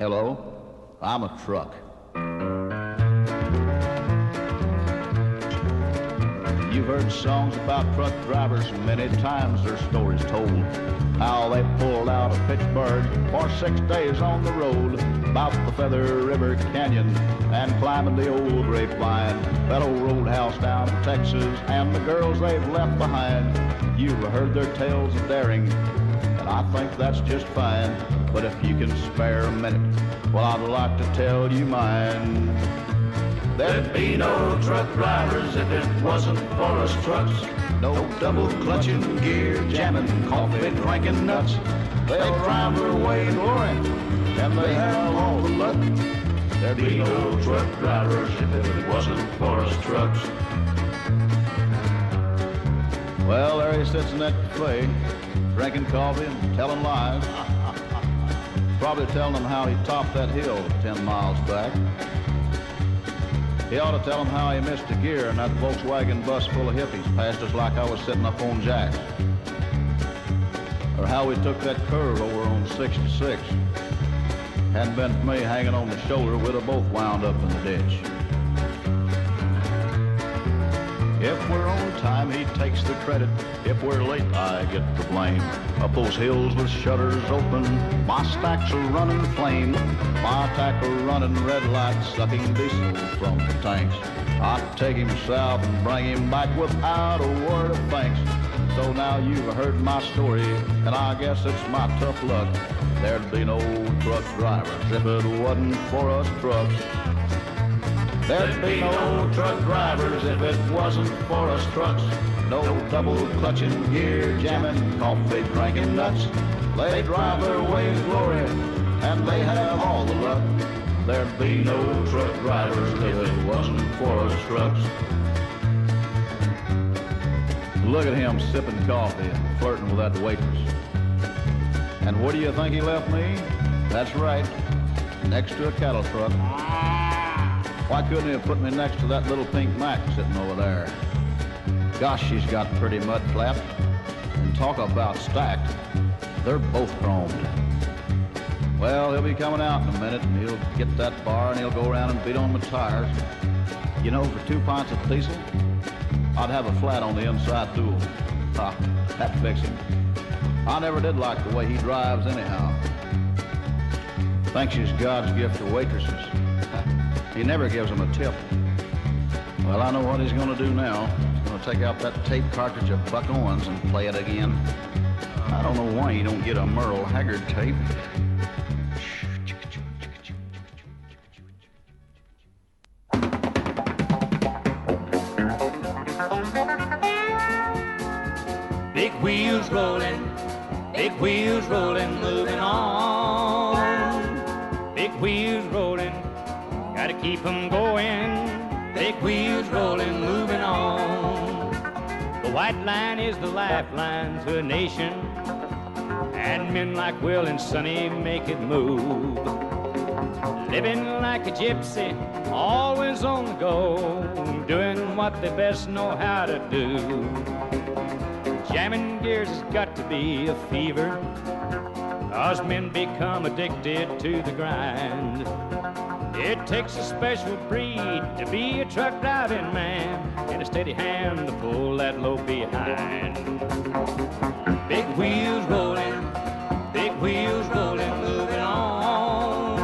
Hello, I'm a truck. You've heard songs about truck drivers, many times their stories told. How they pulled out of Pittsburgh for 6 days on the road, about the Feather River Canyon and climbing the old grapevine, that old roadhouse down in Texas, and the girls they've left behind. You've heard their tales of daring, and I think that's just fine. But if you can spare a minute, well, I'd like to tell you mine. There'd be no truck drivers if it wasn't for us trucks. No double clutching, gear jamming, coffee cranking nuts. They'll drive their way in glory, and they have all the luck. There'd be no truck drivers if it wasn't for us trucks. Well, there he sits in that cafe, drinking coffee and telling lies. Probably telling them how he topped that hill 10 miles back. He ought to tell them how he missed a gear in that Volkswagen bus full of hippies passed us like I was sitting up on jacks. Or how we took that curve over on 66. Hadn't been for me hanging on the shoulder, we'd have both wound up in the ditch. If we're on time, he takes the credit. If we're late, I get the blame. Up those hills with shutters open, my stacks are running flame. My tackle running red lights, sucking diesel from the tanks. I'd take him south and bring him back without a word of thanks. So now you've heard my story, and I guess it's my tough luck. There'd be no truck drivers if it wasn't for us trucks. There'd be no truck drivers if it wasn't for us trucks. No double clutching, gear jamming, coffee drinking nuts. They drive their way in glory, and they have all the luck. There'd be no truck drivers if it wasn't for us trucks. Look at him sipping coffee and flirting with that waitress. And what do you think he left me? That's right, next to a cattle truck. Why couldn't he have put me next to that little pink Mac sitting over there? Gosh, she's got pretty mud flapped. And talk about stacked, they're both chromed. Well, he'll be coming out in a minute, and he'll get that bar, and he'll go around and beat on my tires. You know, for 2 pints of diesel, I'd have a flat on the inside dual. Ah, that'd fix him. I never did like the way he drives anyhow. Thinks she's God's gift to waitresses. He never gives them a tip. Well, I know what he's going to do now. He's going to take out that tape cartridge of Buck Owens and play it again. I don't know why you don't get a Merle Haggard tape. Big wheels rolling, moving on. Big wheels rolling, gotta keep 'em going. Big wheels rolling, moving on. The white line is the lifeline to a nation, and men like Will and Sonny make it move. Living like a gypsy, always on the go, doing what they best know how to do. Jamming gears has got to be a fever, 'cause men become addicted to the grind. It takes a special breed to be a truck driving man, and a steady hand to pull that load behind. Big wheels rolling, moving on.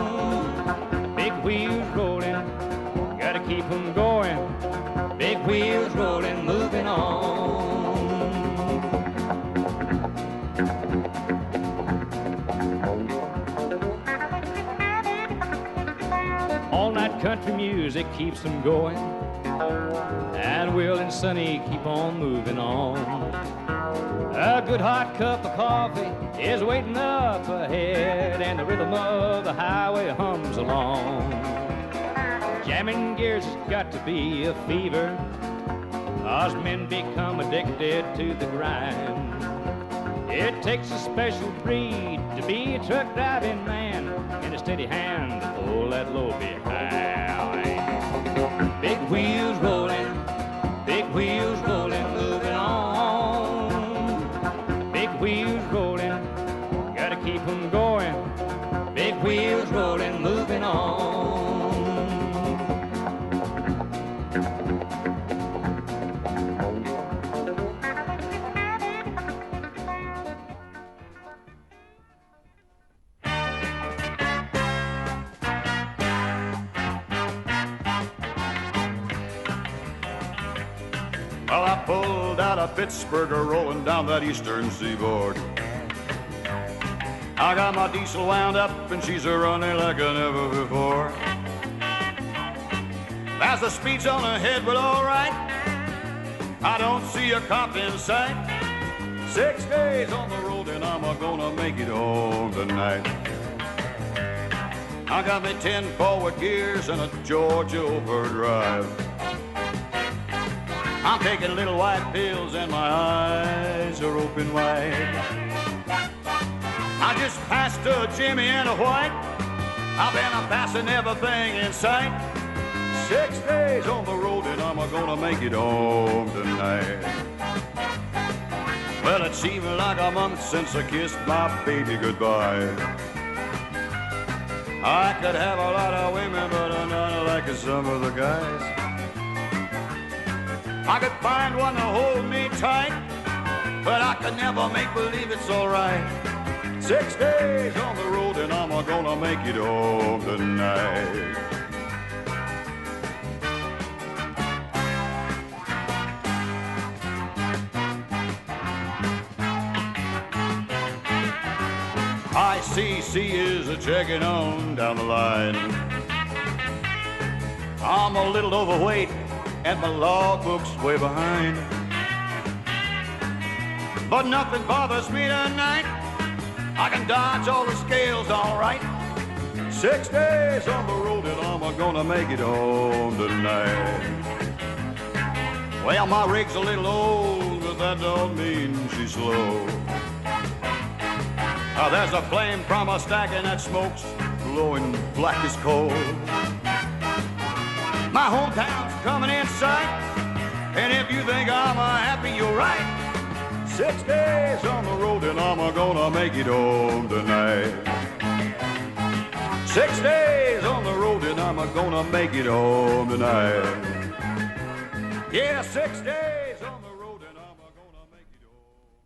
Big wheels rolling, gotta keep 'em going. Big wheels rolling, moving on. All night country music keeps them going, and Will and Sonny keep on moving on. A good hot cup of coffee is waiting up ahead, and the rhythm of the highway hums along. Jamming gears has got to be a fever, 'cause men become addicted to the grind. It takes a special breed to be a truck driving man, and a steady hand to pull that load behind. Big wheels rolling, moving on. Big wheels rolling, gotta keep 'em going. Big wheels wheels rolling, moving on. Well, I pulled out of Pittsburgh, rolling down that eastern seaboard. I got my diesel wound up and she's a-running like I never before. As the speed's on ahead, but all right, I don't see a cop in sight. 6 days on the road and I'm gonna make it home tonight. I got me 10 forward gears and a Georgia overdrive. I'm taking little white pills and my eyes are open wide. I just passed a Jimmy and a White. I've been passing everything in sight. 6 days on the road and I'm gonna make it home tonight. Well, it seemed like a month since I kissed my baby goodbye. I could have a lot of women, but I'm not like some of the guys. I could find one to hold me tight, but I could never make believe it's all right. 6 days on the road and I'm gonna make it home tonight. ICC is a-checking on down the line. I'm a little overweight and my logbook's way behind. But nothing bothers me tonight. I can dodge all the scales all right. 6 days on the road and I'm gonna make it home tonight. Well, my rig's a little old, but that don't mean she's slow. There's a flame from a stack and that smoke's glowing black as coal. My hometown's coming in sight, and if you think I'm happy, you're right. 6 days on the road and I'm gonna make it home tonight. 6 days on the road and I'm gonna make it home tonight. Yeah, 6 days on the road and I'm gonna make it home.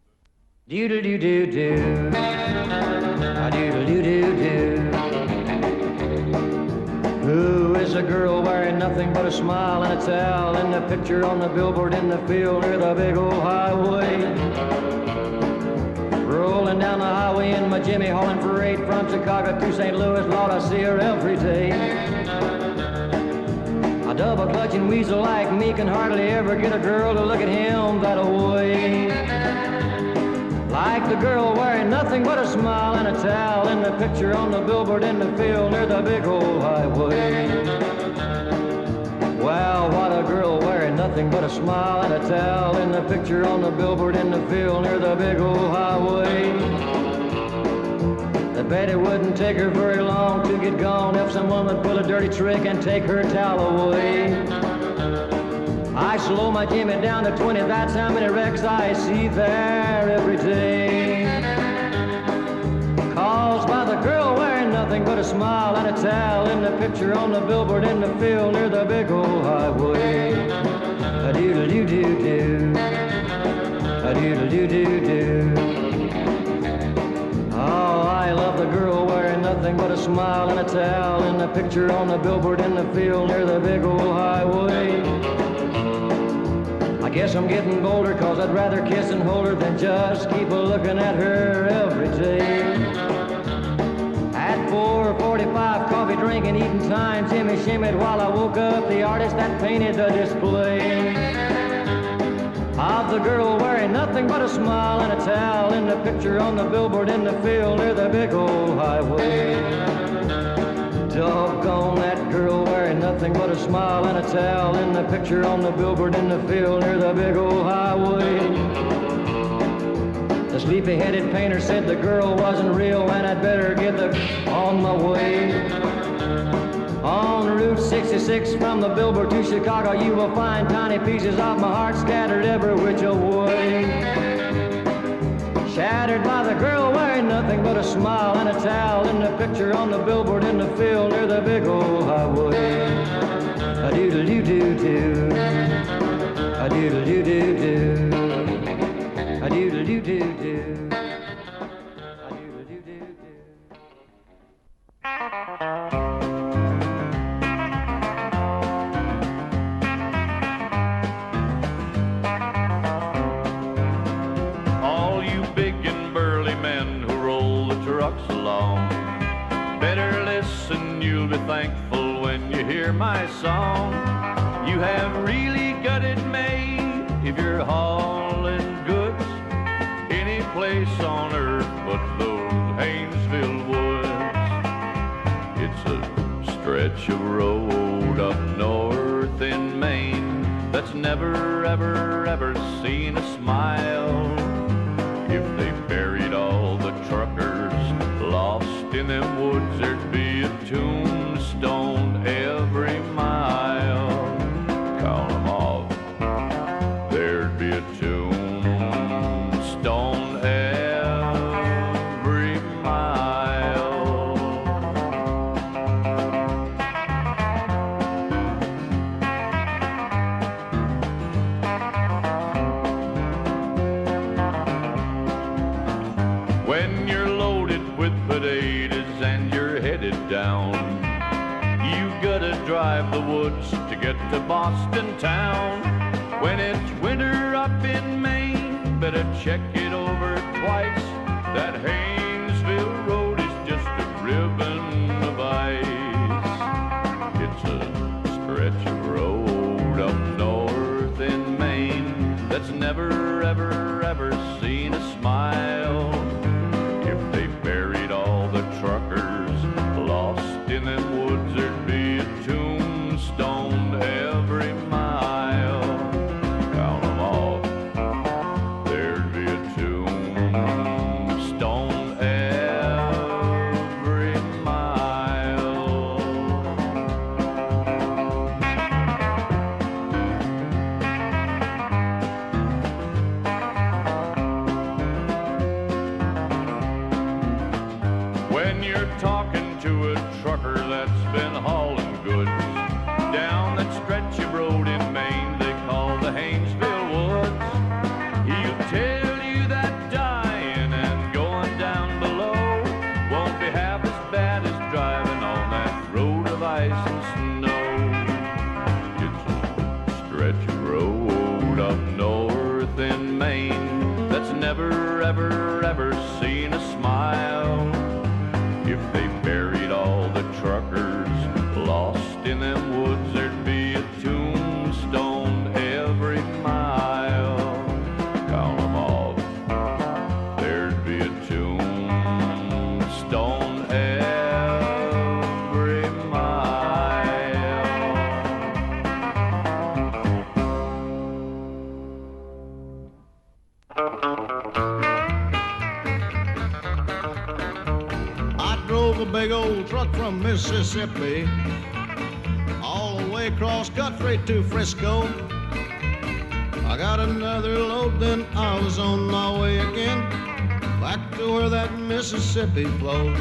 Do-do-do-do-do, do-do-do-do-do. Who is a girl wearing nothing but a smile and a towel in the picture on the billboard in the field near the big old highway? Rolling down the highway in my Jimmy hauling freight from Chicago to St. Louis, Lord, I see her every day. A double clutching weasel like me can hardly ever get a girl to look at him that way. Like the girl wearing nothing but a smile and a towel in the picture on the billboard in the field near the big old highway. Wow, what a girl wearing nothing but a smile and a towel in the picture on the billboard in the field near the big old highway. I bet it wouldn't take her very long to get gone if someone would pull a dirty trick and take her towel away. I slow my Jimmy down to 20, that's how many wrecks I see there every day. Caused by the girl wearing nothing but a smile and a towel in the picture on the billboard in the field near the big old highway. A-doodle-doo-doo-doo, a-doodle-doo-doo-doo. Oh, I love the girl wearing nothing but a smile and a towel in the picture on the billboard in the field near the big old highway. I guess I'm getting bolder, cause I'd rather kiss and hold her than just keep a-looking at her every day. At 4:45, coffee drinking, eating time, Jimmy shimmied while I woke up the artist that painted the display of the girl wearing nothing but a smile and a towel in the picture on the billboard in the field near the big old highway. Doggone that girl wearing nothing but a smile and a towel in the picture on the billboard in the field near the big old highway. The sleepy-headed painter said the girl wasn't real and I'd better get on my way. On Route 66 from the Billboard to Chicago, you will find tiny pieces of my heart scattered every which way. Shattered by the girl wearing nothing but a smile and a towel in the picture on the billboard in the field near the big old highway. A doodle doo doo doo. A doodle doo doo doo. A doodle doo doo doo. A doodle doo doo doo. All you big and burly men who roll the trucks along, better listen, you'll be thankful when you hear my song. You have really got it made if you're hauling goods any place on earth but those Haynesville woods. It's a stretch of road up north in Maine that's never, ever, ever seen a smile. If they buried all the truckers lost in them woods, there'd be a tombstone every mile. Count 'em off, there'd be a tombstone every mile. When you're loaded with potatoes and you're headed down, you gotta drive the woods to get to Boston town. When it's winter up in Maine, better check it over twice. That Haynesville road is just a ribbon of ice. It's a stretch of road up north in Maine that's never, ever, ever seen a smile. If they buried all the truckers lost in them woods, there'd be a tombstone every mile. Count 'em off, there'd be a tombstone every mile. When you're talking to a trucker that's been hauling goods down that stretch of road in Maine they call the Haynesville Woods, he'll tell you that dying and going down below won't be half as bad as driving on that road of ice and snow. It's a stretch of road up north in Maine that's never, ever, ever seen a smile. If they buried all the truckers lost in them woods, there'd be a tombstone every mile. Count 'em off, there'd be a tombstone every mile. I drove a big old truck from Mississippi all the way across country to Frisco. I got another load, then I was on my way again, back to where that Mississippi flows.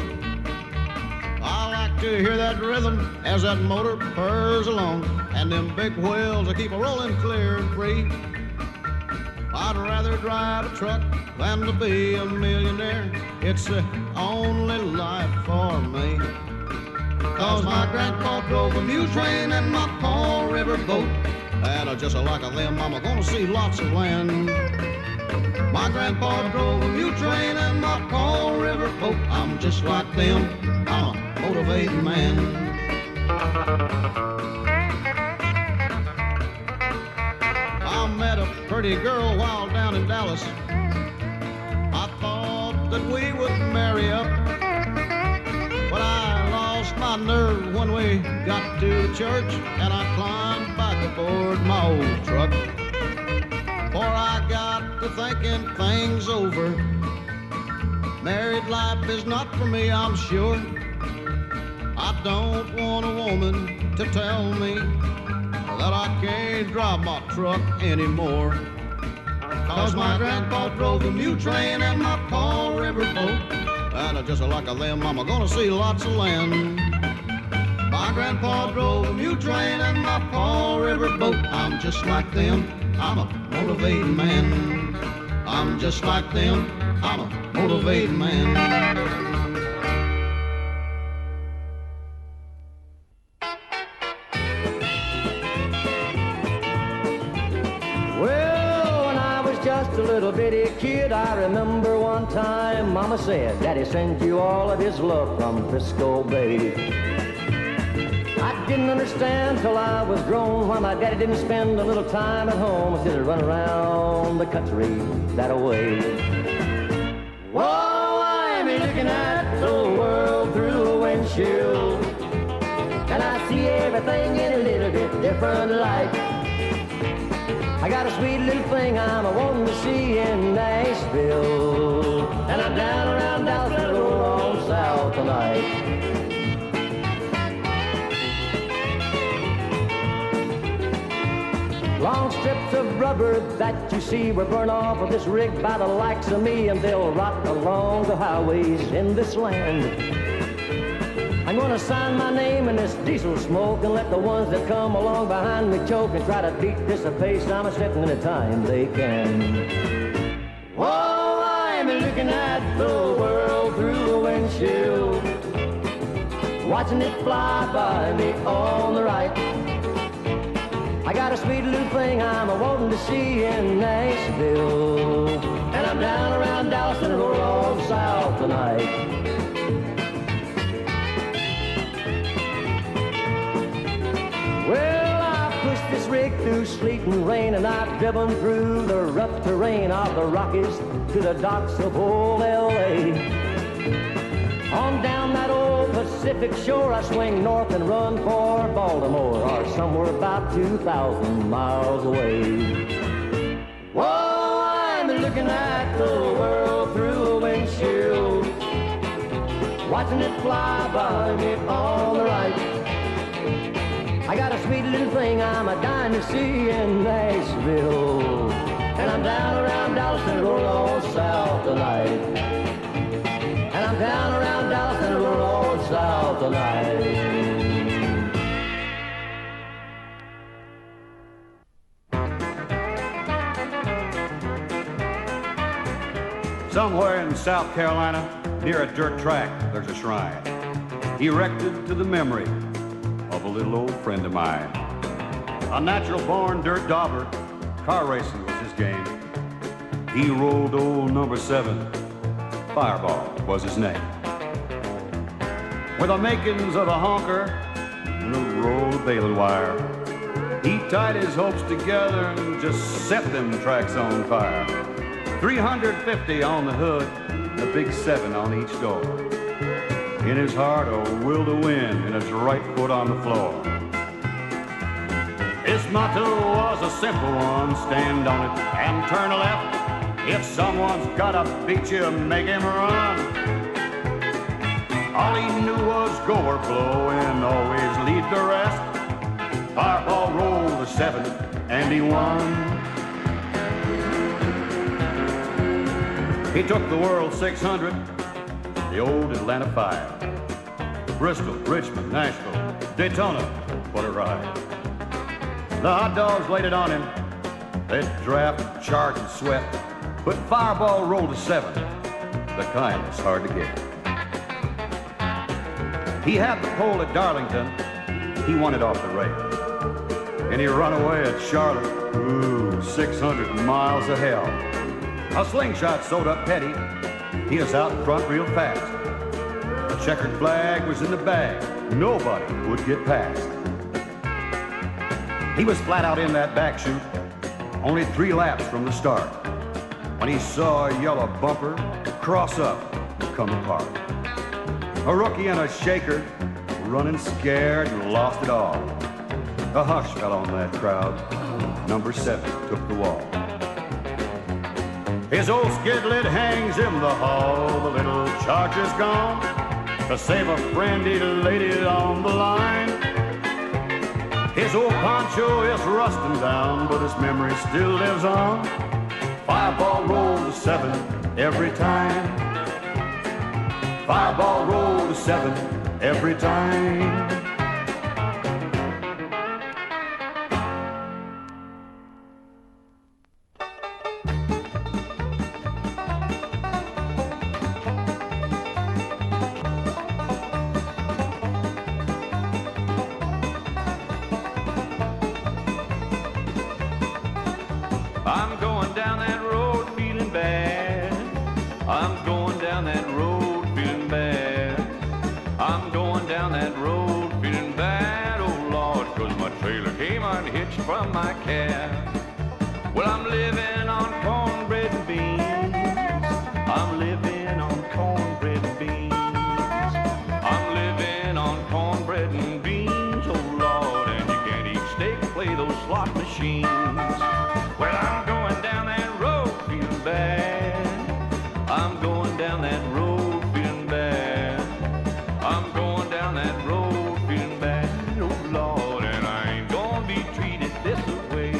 I like to hear that rhythm as that motor purrs along, and them big wheels that keep a rolling clear and free. I'd rather drive a truck than to be a millionaire. It's the only life for me. Cause my grandpa drove a mule train and my pa a river boat, and just like them, I'm gonna see lots of land. My grandpa drove a mule train and my pa a river boat. I'm just like them, I'm a motivating man. I met a pretty girl while down in Dallas. I thought that we would marry up, but I lost my nerve when we got to the church, and I climbed back aboard my old truck. For I got to thinking things over. Married life is not for me, I'm sure. I don't want a woman to tell me that I can't drive my truck anymore. 'cause my grandpa drove the mule train and my pa riverboat. And just like them, I'm gonna see lots of land. My grandpa drove a mule train and my pa riverboat. I'm just like them, I'm a motivating man. I'm just like them, I'm a motivating man. Just a little bitty kid, I remember one time Mama said, Daddy sends you all of his love from Frisco Bay. I didn't understand till I was grown why my daddy didn't spend a little time at home instead of run around the country that way. Whoa, I'm looking at the world through a windshield, and I see everything in a little bit different light. I got a sweet little thing I'm wanting to see in Nashville, and I'm down around Dallas and roll on south tonight. Long strips of rubber that you see were burned off of this rig by the likes of me, and they'll rot along the highways in this land. I'm gonna sign my name in this diesel smoke and let the ones that come along behind me choke and try to beat this a pace I'm a-setting in the time they can. Whoa, I'm looking at the world through a windshield, watching it fly by me on the right. I got a sweet little thing I'm a-wanting to see in Nashville, and I'm down around Dallas and roll on south tonight. Well, I pushed this rig through sleet and rain, and I've driven through the rough terrain of the Rockies to the docks of old L.A. On down that old Pacific shore, I swing north and run for Baltimore, or somewhere about 2,000 miles away. Whoa, I'm looking at the world through a windshield, watching it fly by me on the right. I got a sweet little thing I'm a-dying to see in Nashville, and I'm down around Dallas and roll on south tonight. And I'm down around Dallas and roll on south tonight. Somewhere in South Carolina, near a dirt track, there's a shrine erected to the memory of a little old friend of mine. A natural-born dirt dauber, car racing was his game. He rolled old number 7, Fireball was his name. With the makings of a honker and a roll of baling wire, he tied his hopes together and just set them tracks on fire. 350 on the hood, a big 7 on each door. In his heart, a will to win, and his right foot on the floor. His motto was a simple one: stand on it and turn left. If someone's gotta beat you, make him run. All he knew was go or blow and always lead the rest. Fireball rolled a 7 and he won. He took the World 600, the old Atlanta 5, Bristol, Richmond, Nashville, Daytona, what a ride. The hot dogs laid it on him, they'd draft, charge, and sweat, but Fireball rolled a 7, the kind that's hard to get. He had the pole at Darlington, he won it off the rail. And he run away at Charlotte, ooh, 600 miles of hell. A slingshot sewed up petty, he was out front real fast. A checkered flag was in the bag, nobody would get past. He was flat out in that back chute, only 3 laps from the start, when he saw a yellow bumper cross up and come apart. A rookie and a shaker, running scared and lost it all. A hush fell on that crowd, number 7 took the wall. His old skid lid hangs in the hall, the little Charger's gone. To save a friend, he laid it on the line. His old poncho is rusting down, but his memory still lives on. Fireball roll to 7 every time. Fireball roll to 7 every time. I'm going down that road feeling bad. I'm going down that road feeling bad. I'm going down that road feeling bad, oh Lord, 'cause my trailer came unhitched from my cab. Well, I'm living on cornbread and beans. I'm living on cornbread and beans. I'm living on cornbread and beans, oh Lord, and you can't eat steak and play those slot machines. Well, I'm going down that road feeling bad. I'm going down that road feeling bad. I'm going down that road feeling bad, oh Lord, and I ain't gonna be treated this way.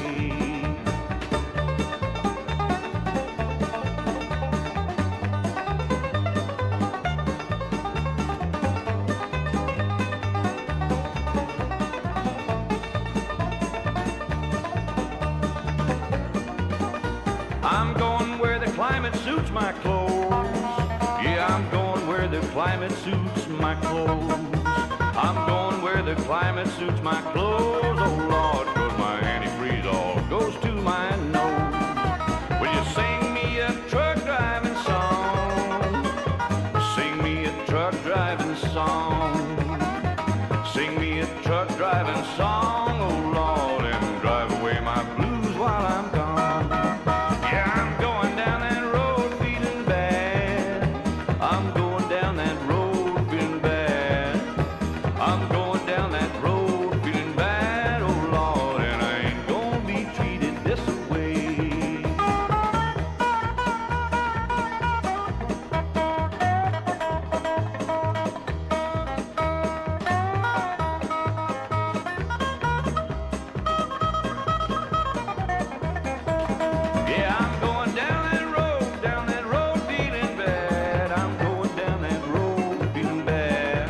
I'm going where the climate suits my clothes. Yeah, I'm going where the climate suits my clothes. I'm going where the climate suits my clothes, oh Lord, 'cause my antifreeze all goes to my nose. Will you sing me a truck driving song? Sing me a truck driving song. Sing me a truck driving song, oh Lord, and drive away my blues while I'm gone. Yeah, I'm going down that road feeling bad. I'm going down that road feeling bad. I'm going down that road feeling bad, oh Lord, and I ain't gonna be treated this way. Yeah, I'm going down that road feeling bad. I'm going down that road feeling bad.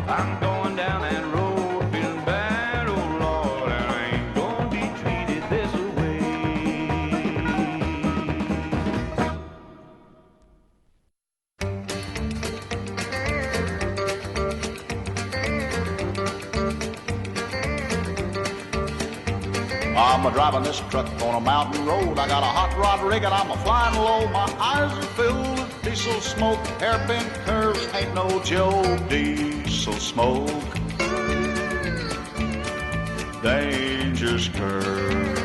I'm going down that road feeling bad, oh Lord, and I ain't gonna be treated this way. I'm a-driving this truck on a mountain road. I got a hot rod rig and I'm a-flying low. My eyes are filled with diesel smoke. Hairpin curves ain't no joke. Diesel smoke. Dangerous curve.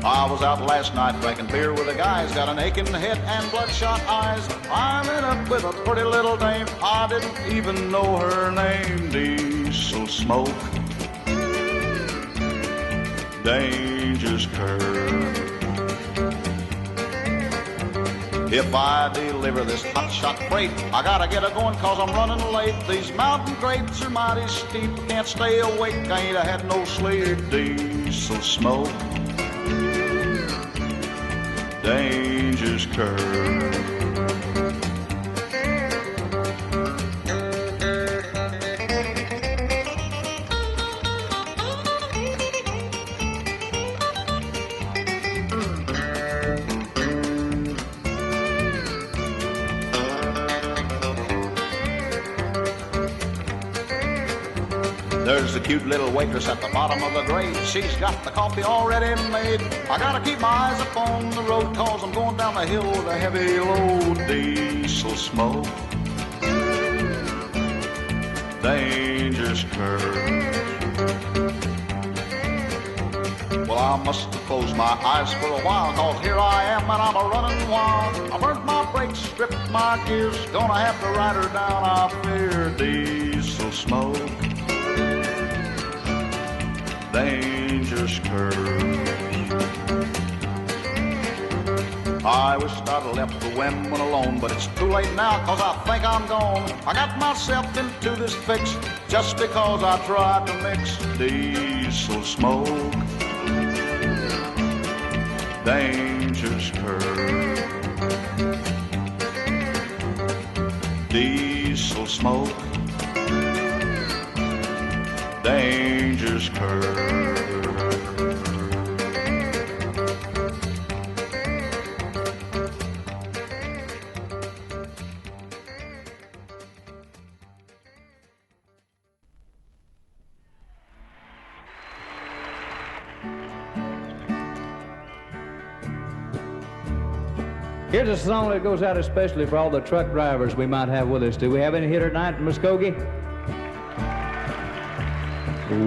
I was out last night drinking beer with the guys. Got an aching head and bloodshot eyes. I'm in up with a pretty little dame. I didn't even know her name. Diesel smoke. Dangerous curve. If I deliver this hotshot freight, I gotta get a going 'cause I'm running late. These mountain grapes are mighty steep. Can't stay awake, I ain't had no sleep. Diesel smoke. Dangerous curve. There's a cute little waitress at the bottom of the grade. She's got the coffee already made. I gotta keep my eyes up on the road 'cause I'm going down the hill with a heavy load. Diesel smoke. Dangerous curve. Well, I must have closed my eyes for a while 'cause here I am and I'm a-running wild. I burnt my brakes, stripped my gears. Gonna have to ride her down, I fear. Diesel smoke. Dangerous curve. I wish I'd have left the women alone, but it's too late now 'cause I think I'm gone. I got myself into this fix just because I tried to mix. Diesel smoke. dangerous curve. Diesel smoke, dangerous curve. Here's a song that goes out especially for all the truck drivers we might have with us. Do we have any here tonight in Muskogee?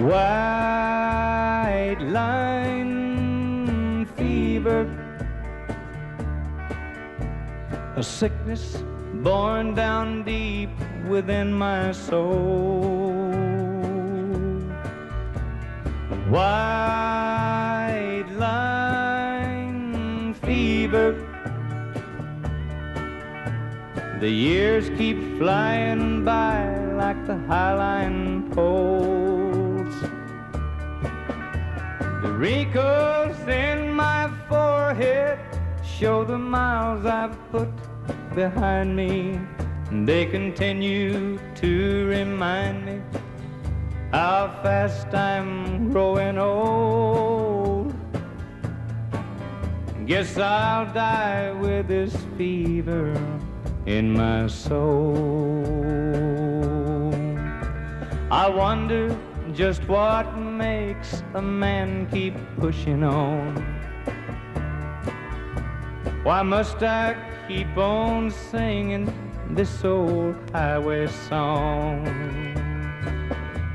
White line fever, a sickness born down deep within my soul. White line fever, the years keep flying by like the highline poles. The wrinkles in my forehead show the miles I've put behind me. They continue to remind me how fast I'm growing old. Guess I'll die with this fever in my soul. I wonder just what makes a man keep pushing on. Why must I keep on singing this old highway song?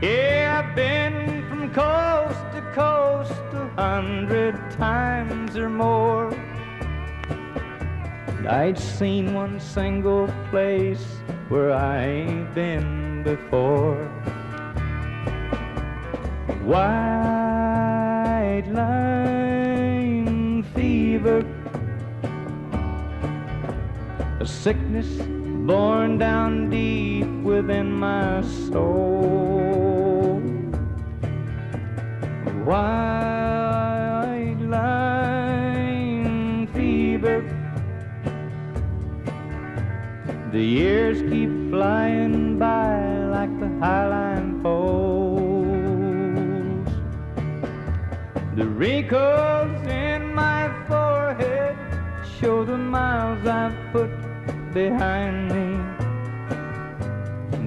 Yeah, I've been from coast to coast 100 times or more. I ain't seen one single place where I ain't been before. White line fever, a sickness born down deep within my soul. White line fever, the years keep flying by like the highline poles. The wrinkles in my forehead show the miles I've put behind me.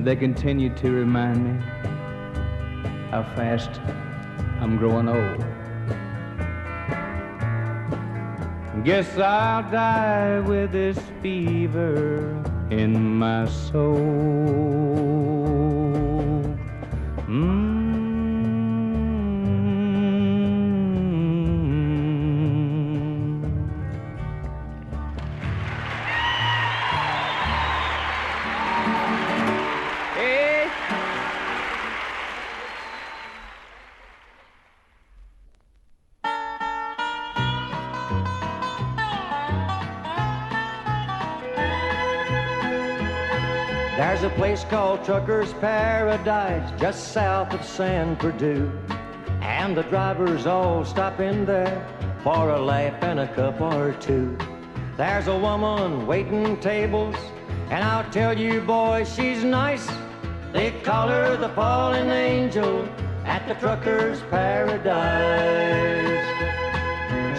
They continue to remind me how fast I'm growing old. Guess I'll die with this fever in my soul. Hey. There's a place called Trucker's Paradise just south of San Perdue, and the drivers all stop in there for a laugh and a cup or two. There's a woman waiting tables, and I'll tell you boys, she's nice. They call her the fallen angel at the Trucker's Paradise.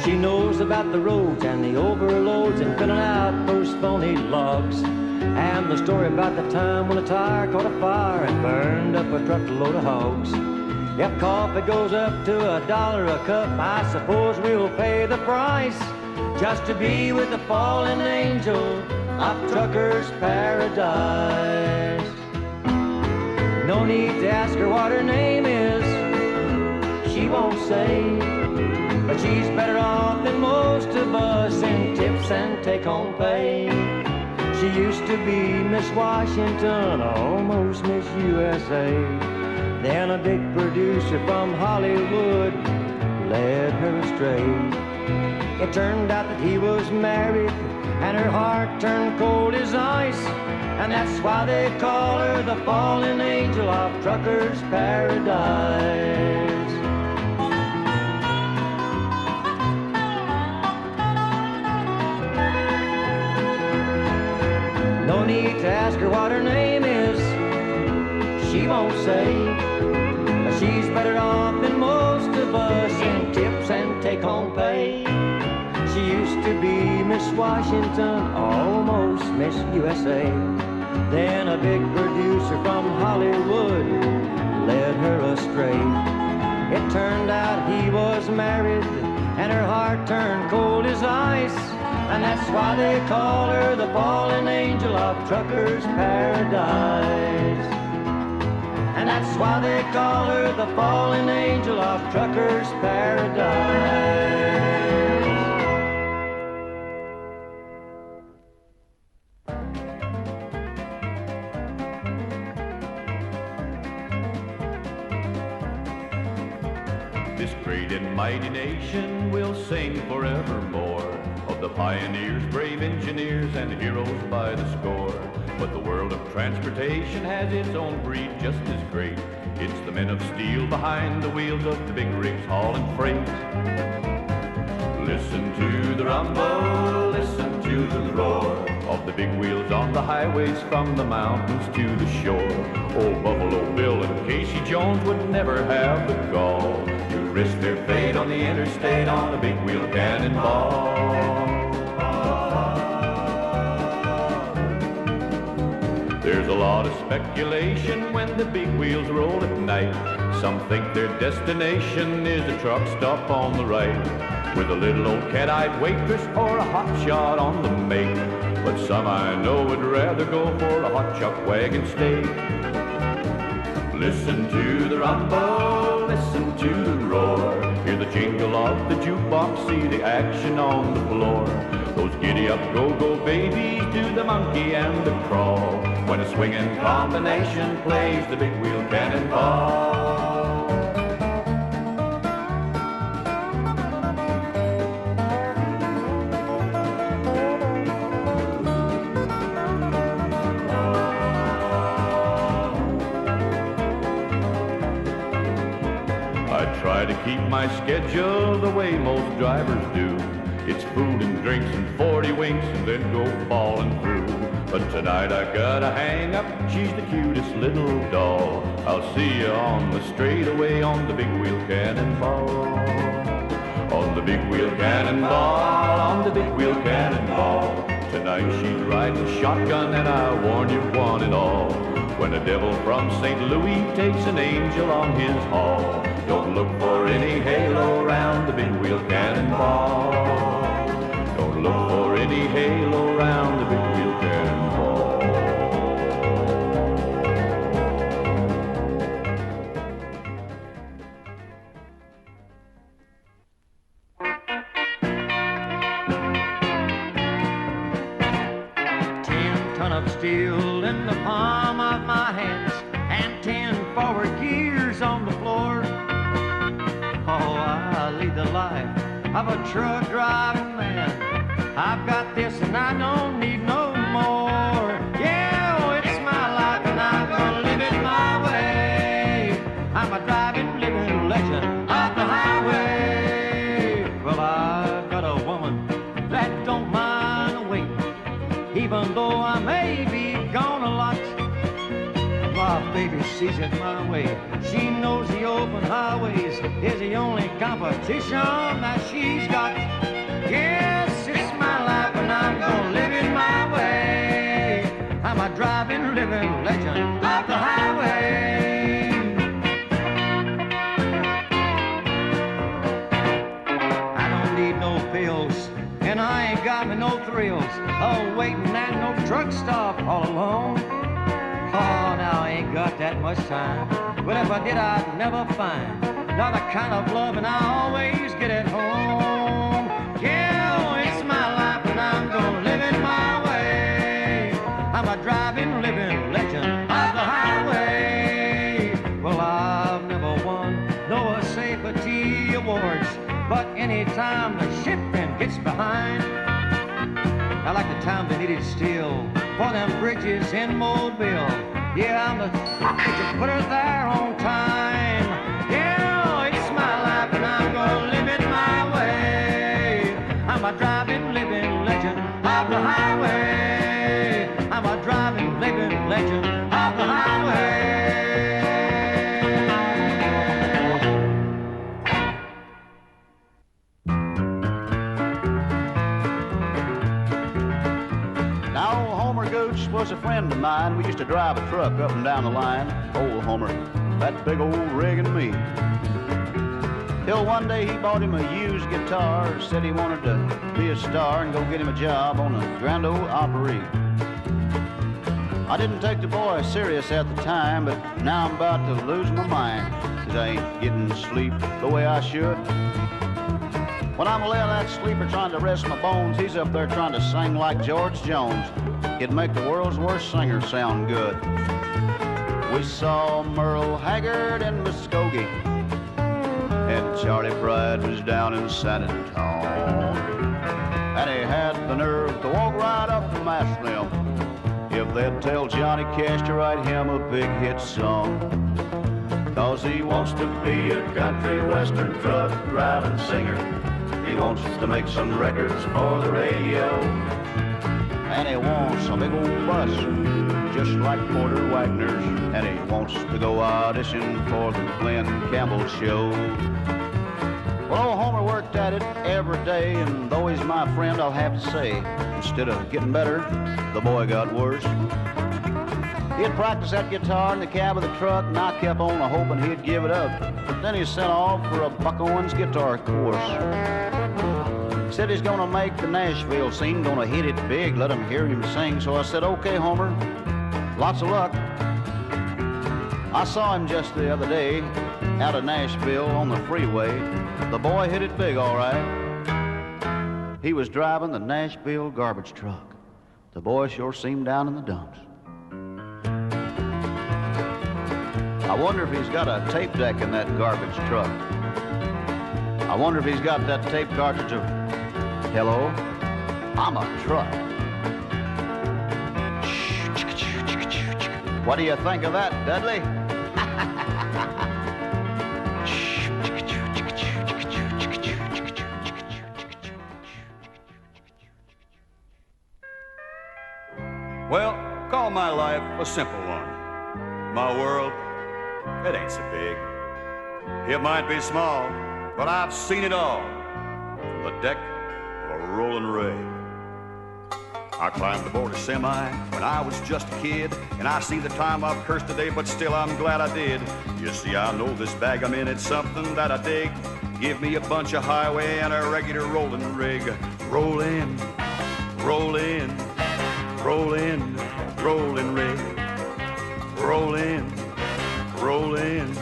She knows about the roads and the overloads and filling out those phony logs, and the story about the time when a tire caught a fire and burned up a truckload of hogs. If coffee goes up to $1 a cup, I suppose we'll pay the price just to be with the fallen angel of Trucker's Paradise. No need to ask her what her name is, she won't say, but she's better off than most of us in tips and take-home pay. She used to be Miss Washington, almost Miss USA. Then a big producer from Hollywood led her astray. It turned out that he was married, and her heart turned cold as ice, and that's why they call her the fallen angel of Trucker's Paradise. ask her what her name is, she won't say. She's better off than most of us in tips and take-home pay. She used to be Miss Washington, almost Miss USA. Then a big producer from Hollywood led her astray. It turned out he was married, and her heart turned cold as ice. And that's why they call her the fallen angel of truckers' paradise. And that's why they call her the fallen angel of truckers' paradise. This great and mighty nation will sing forevermore of the pioneers, brave engineers, and heroes by the score. But the world of transportation has its own breed just as great. It's the men of steel behind the wheels of the big rigs hauling freight. Listen to the rumble, listen to the roar of the big wheels on the highways from the mountains to the shore. Old Buffalo Bill and Casey Jones would never have the gall to risk their fate on the interstate on a big wheel cannonball. There's a lot of speculation when the big wheels roll at night. Some think their destination is a truck stop on the right, with a little old cat-eyed waitress or a hot shot on the make. But some I know would rather go for a hot chuck wagon steak. Listen to the rumble, listen to the roar, hear the jingle of the jukebox, see the action on the floor. Those giddy-up go-go babies do the monkey and the crawl when a swinging combination plays the big wheel cannonball. I try to keep my schedule the way most drivers do. It's food and drinks and 40 winks and then go ballin' through. But tonight I gotta hang up, she's the cutest little doll. I'll see you on the straightaway on the big wheel cannonball. On the big wheel cannonball, on the big wheel cannonball. Tonight she's riding shotgun and I warn you one and all. When a devil from St. Louis takes an angel on his haul, don't look for any halo round the big wheel cannonball. Don't look for any halo round the big wheel cannonball. Of steel in the palm of my hands and 10 forward gears on the floor. Oh, I lead the life of a truck driving man. I've got this and I don't need no more. Yeah, oh, it's my life and I'm gonna live it my way. I'm a driving, living legend of the highway. Well, I've got a woman that don't mind waiting, even though I may be gone a lot. My baby sees it my way. She knows the open highways is the only competition that she's got. Yes, it's my life and I'm gonna live it my way. I'm a driving, living legend of the highway. I don't need no pills and I ain't got me no thrills. Oh, waiting at no truck stop all alone. Oh, now I ain't got that much time. But if I did, I'd never find not the kind of loving I always get at home. Yeah, oh, it's my life and I'm gonna live it my way. I'm a driving, living legend of the highway. Well, I've never won no safety awards, but anytime the shipping gets behind, I like the time they needed steel for them bridges in Mobile. Yeah, I'm the did you put her there on time? Yeah, it's my life and I'm gonna live it my way. I'm a driving, living legend of the highway. I'm a driving, living mine, we used to drive a truck up and down the line. Old Homer, that big old rig and me. Till one day he bought him a used guitar, said he wanted to be a star and go get him a job on the Grand Ole Opry. I didn't take the boy serious at the time, but now I'm about to lose my mind, 'cause I ain't getting sleep the way I should. When I'm laying that sleeper trying to rest my bones, he's up there trying to sing like George Jones. He'd make the world's worst singer sound good. We saw Merle, Haggard, and Muskogee, and Charlie Pride was down in San Antonio. And he had the nerve to walk right up and ask them if they'd tell Johnny Cash to write him a big hit song. 'Cause he wants to be a country western truck driving singer. He wants to make some records for the radio. And he wants a big old bus, just like Porter Wagner's. And he wants to go audition for the Glenn Campbell show. Well, old Homer worked at it every day, and though he's my friend, I'll have to say, instead of getting better, the boy got worse. He'd practice that guitar in the cab of the truck, and I kept on hoping he'd give it up. But then he sent off for a Buck Owens guitar course. Said he's gonna make the Nashville scene, gonna hit it big, let him hear him sing. So I said, okay, Homer, lots of luck. I saw him just the other day out of Nashville on the freeway. The boy hit it big, all right. He was driving the Nashville garbage truck. The boy sure seemed down in the dumps. I wonder if he's got a tape deck in that garbage truck. I wonder if he's got that tape cartridge of Hello, I'm a truck. What do you think of that, Dudley? Well, call my life a simple one. My world, it ain't so big. It might be small, but I've seen it all from the deck of a rolling rig. I climbed aboard a semi when I was just a kid, and I see the time I've cursed today, but still I'm glad I did. You see, I know this bag I'm in, it's something that I dig. Give me a bunch of highway and a regular rolling rig. Roll in, roll in, roll in, rolling rig. Roll in, roll in,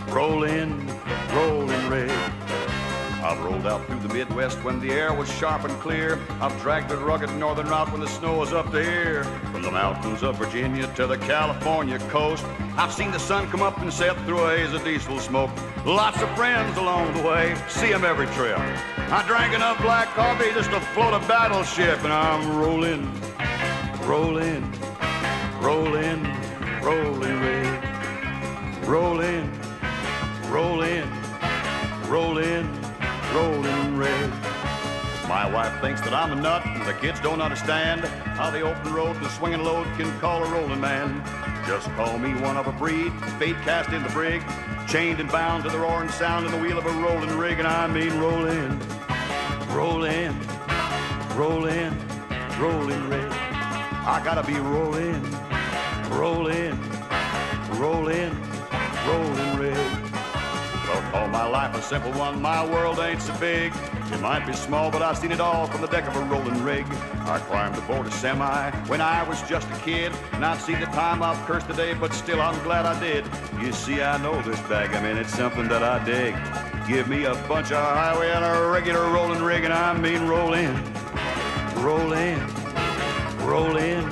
roll in, rolling rig. I've rolled out through the Midwest when the air was sharp and clear. I've dragged the rugged northern route when the snow was up to here. From the mountains of Virginia to the California coast, I've seen the sun come up and set through a haze of diesel smoke. Lots of friends along the way, see 'em every trip. I drank enough black coffee just to float a battleship, and I'm rolling, rolling, rolling, rolling rig. Rolling, rolling, rolling, rolling rig. My wife thinks that I'm a nut, and the kids don't understand how the open road and swinging load can call a rolling man. Just call me one of a breed, fate cast in the brig, chained and bound to the roaring sound in the wheel of a rolling rig, and I mean rolling, rolling, rolling, rolling rig. I gotta be rolling, rolling, rolling, rolling rig. Well, call my life a simple one, my world ain't so big. It might be small, but I've seen it all from the deck of a rolling rig. I climbed aboard a semi when I was just a kid, and I've seen the time I've cursed today, but still I'm glad I did. You see, I know this bag I'm in, it's something that I dig. Give me a bunch of highway and a regular rolling rig, and I mean roll in, roll in, roll in,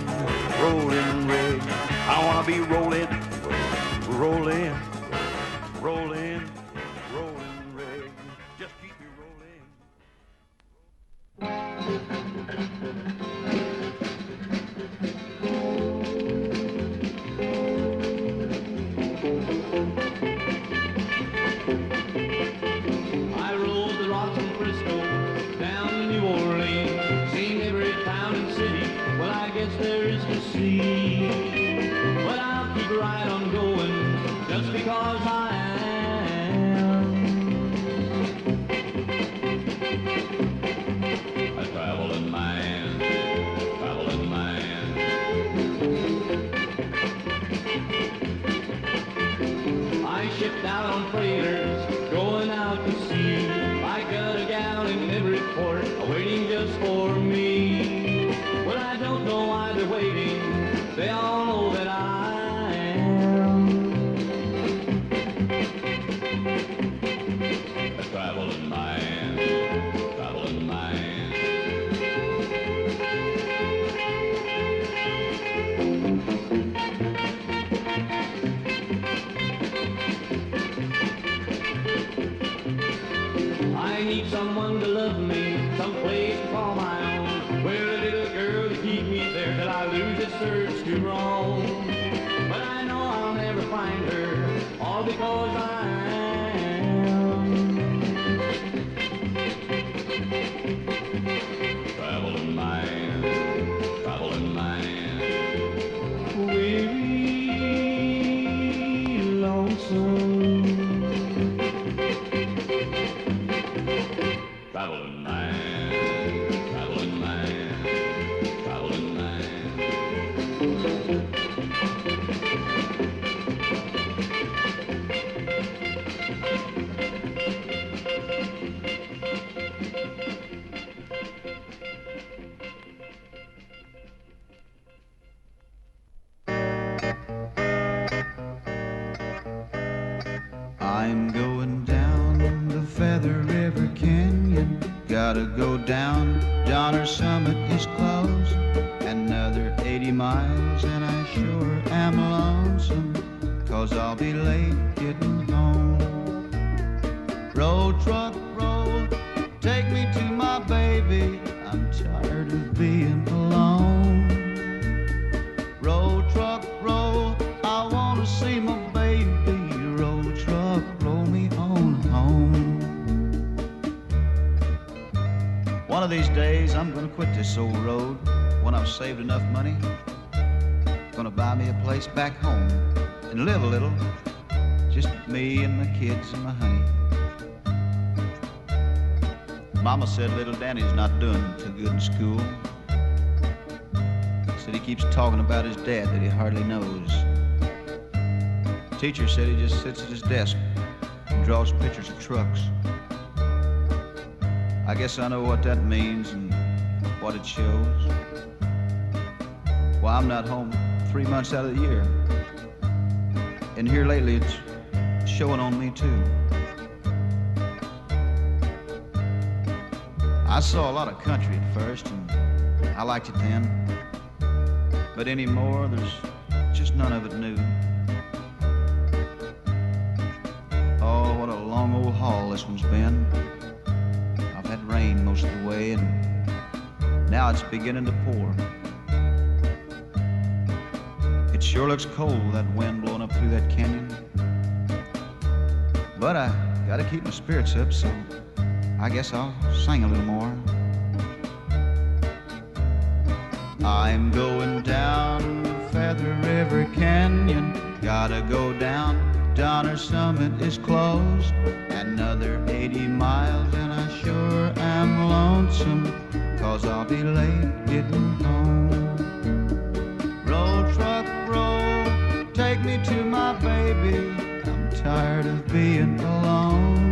rolling rig. I wanna be rolling, rolling, rolling, rolling rig. Just keep me rolling. I rode the rocks from Frisco down to New Orleans, seen every town and city. Well, I guess there is to see. But I'll keep right on going just because I am a traveling man. down on trailers, going out to sea. I got a gal in every port, waiting just for me. Well, I don't know why they're waiting. They all know that I am a traveling man, traveling man. I need someone to love me, someplace to call my own, where a little girl to keep me there till I lose this urge to roam. But I know I'll never find her, all because I am traveling man, traveling man, weary, lonesome. Traveling man, traveling man, traveling man. I'm going down the Feather River Canyon. Gotta go down, Donner Summit is closed. Another 80 miles and I sure am lonesome, 'cause I'll be late getting home. Road truck, roll, take me to my baby. I'm tired of being alone. Road truck, roll, I wanna see my baby. Road truck, roll me on home. One of these days I'm gonna quit this old road. When I've saved enough money, gonna buy me a place back home and live a little, just me and my kids and my honey. Mama said little Danny's not doing too good in school. Said he keeps talking about his dad that he hardly knows. Teacher said he just sits at his desk and draws pictures of trucks. I guess I know what that means and what it shows. Well, I'm not home 3 months out of the year. And here lately it's showing on me too. I saw a lot of country at first and I liked it then. But anymore, there's just none of it new. Oh, what a long old haul this one's been. I've had rain most of the way and now it's beginning to pour. It sure looks cold, that wind blowing up through that canyon. But I gotta keep my spirits up, so I guess I'll sing a little more. I'm going down the Feather River Canyon. Gotta go down, Donner Summit is closed. Another 80 miles and I sure am lonesome, 'cause I'll be late getting home. Road truck, roll, take me to my baby. I'm tired of being alone.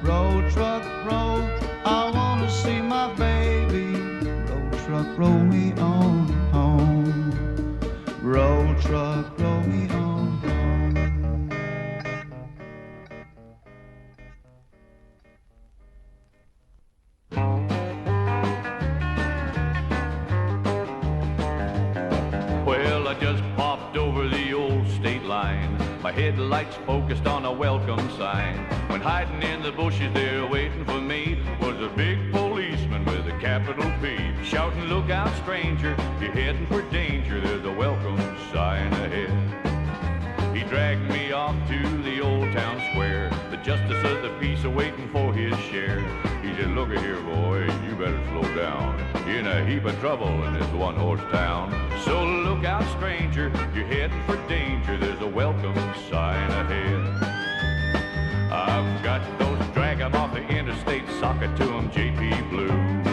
Road truck, roll, I wanna see my baby. Road truck, roll me on home. Road truck, roll me on home. Well, I just popped over the old state line. My headlights focused on a welcome sign. When hiding in the bushes there waiting for me was a big policeman with a capital P, shouting, "Look out, stranger, you're heading for danger. There's a welcome sign ahead." He dragged me off to the old town square, the justice of the peace awaiting for his share. He said, "Look here, boy, you better slow down. You're in a heap of trouble in this one-horse town. So look out, stranger, you're heading for danger. There's a welcome sign ahead." I've got those drag 'em off the interstate, sock it to 'em JP Blues.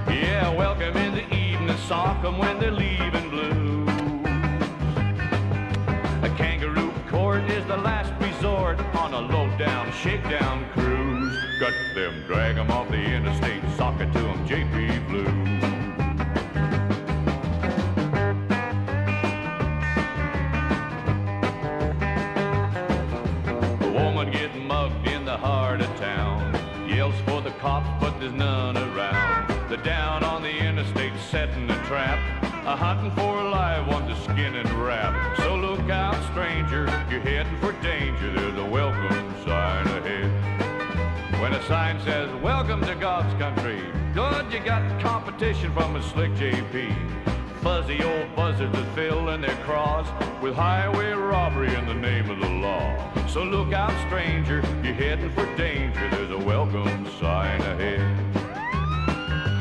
Yeah, welcome in the evening, sock 'em when they're leaving blues. A kangaroo low-down, shakedown crews. Got them, drag 'em off the interstate, sock it to 'em, JP Blues. A woman getting mugged in the heart of town, yells for the cops, but there's none around. They're down on the interstate setting a trap, a hunting for a live one to skin and wrap. So look out, stranger, you're heading for danger. There's a welcome sign ahead. When a sign says, welcome to God's country, good, you got competition from a slick JP. Fuzzy old buzzards that fill in their craws with highway robbery in the name of the law. So look out, stranger, you're heading for danger. There's a welcome sign ahead.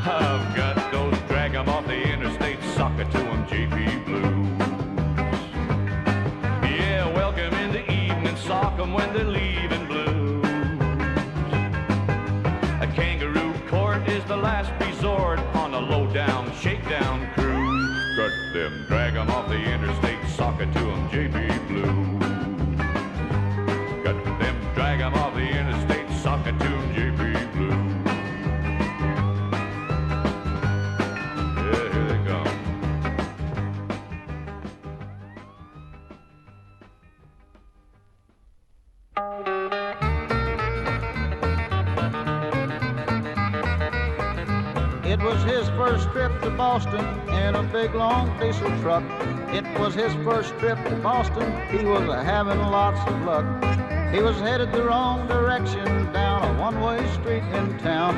I've got those drag 'em off the interstate, sock it to 'em, JP Blues. Yeah, welcome in the evening, sock 'em when they're leaving blues. A kangaroo court is the last resort on a low-down, shakedown cruise. Got them, drag 'em off the interstate, sock it to 'em, JP Blues. Got them, drag 'em off the interstate, sock it to 'em, JP Blues. It was his first trip to Boston in a big long diesel truck. It was his first trip to Boston. He was having lots of luck. He was headed the wrong direction down a one-way street in town.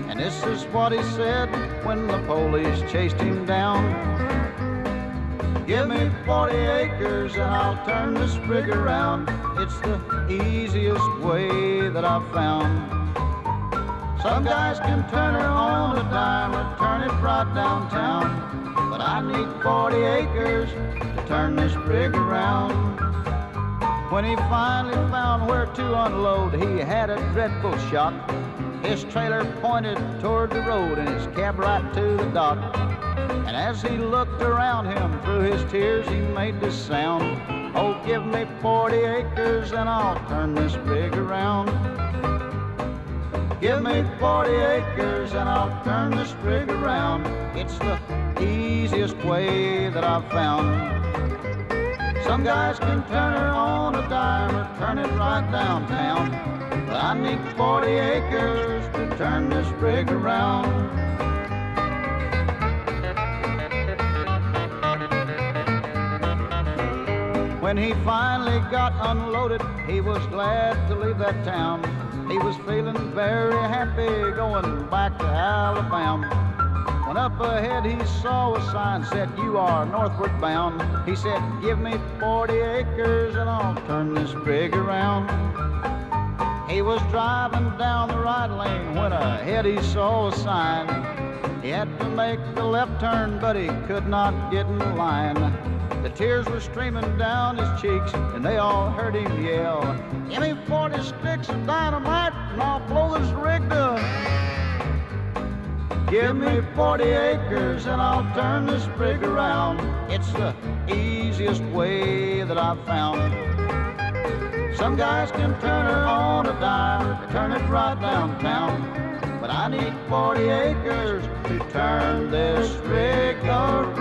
And this is what he said when the police chased him down. Give me 40 acres and I'll turn this rig around. It's the easiest way that I've found. Some guys can turn her on a dime or turn it right downtown, but I need 40 acres to turn this rig around. When he finally found where to unload, he had a dreadful shock. His trailer pointed toward the road and his cab right to the dock. And as he looked around him through his tears, he made this sound. Oh, give me 40 acres and I'll turn this rig around. Give me 40 acres and I'll turn this rig around. It's the easiest way that I've found. Some guys can turn her on a dime or turn it right downtown, but I need 40 acres to turn this rig around. When he finally got unloaded, he was glad to leave that town. He was feeling very happy going back to Alabama. When up ahead he saw a sign said, you are northward bound. He said, give me 40 acres and I'll turn this rig around. He was driving down the right lane when ahead he saw a sign. He had to make the left turn, but he could not get in line. The tears were streaming down his cheeks, and they all heard him yell, give me 40 sticks of dynamite, and I'll blow this rig to... Give me 40 acres, and I'll turn this rig around. It's the easiest way that I've found. Some guys can turn her on a dime, or turn it right downtown, but I need 40 acres to turn this rig around.